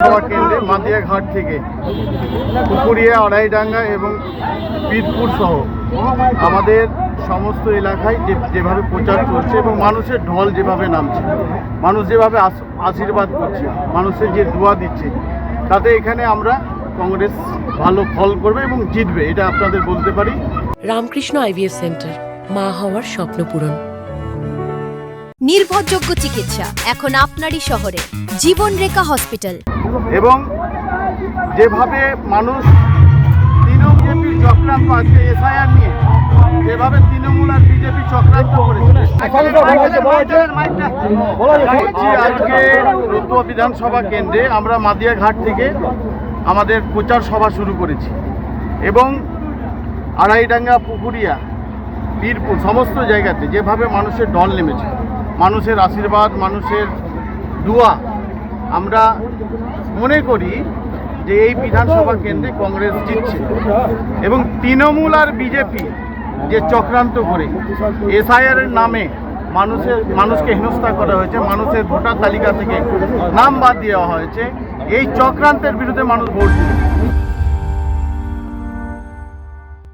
সভা কেন্দ্রে মাদিয়াঘাট থেকে পুকুরিয়া, আড়াইডাঙ্গা এবং বীরপুর সহ আমাদের সমস্ত এলাকায় যেভাবে প্রচার চলছে এবং মানুষের ঢল যেভাবে নামছে, মানুষ যেভাবে আশীর্বাদ করছে, মানুষের যে দোয়া দিচ্ছে, তাতে এখানে আমরা কংগ্রেস ভালো ফল করবে এবং জিতবে, এটা আপনাদের বলতে পারি। রামকৃষ্ণ আইভিএফ সেন্টার, মা হওয়ার স্বপ্ন পূরণ। নির্ভরযোগ্য চিকিৎসা এখন আপনারই শহরে, জীবনরেখা হসপিটাল। এবং যেভাবে মানুষ তৃণমূল চক্রান্ত আজকে এসআইআর নিয়ে যেভাবে তৃণমূল আর বিজেপি চক্রান্ত করেছে, আজকে রতুয়া বিধানসভা কেন্দ্রে আমরা মাদিয়াঘাট থেকে আমাদের প্রচার সভা শুরু করেছি এবং আড়াইডাঙ্গা, পুকুরিয়া, বীরপুর সমস্ত জায়গাতে যেভাবে মানুষের ঢল নেমেছে, মানুষের আশীর্বাদ, মানুষের দোয়া, আমরা মনে করি যে এই বিধানসভা কেন্দ্রে কংগ্রেস জিতছে। এবং তৃণমূল আর বিজেপি যে চক্রান্ত করে এসআইআরের নামে মানুষকে হেনস্থা করা হয়েছে, মানুষের ভোটার তালিকা থেকে নাম বাদ দেওয়া হয়েছে, এই চক্রান্তের বিরুদ্ধে মানুষ ভোট দিচ্ছে।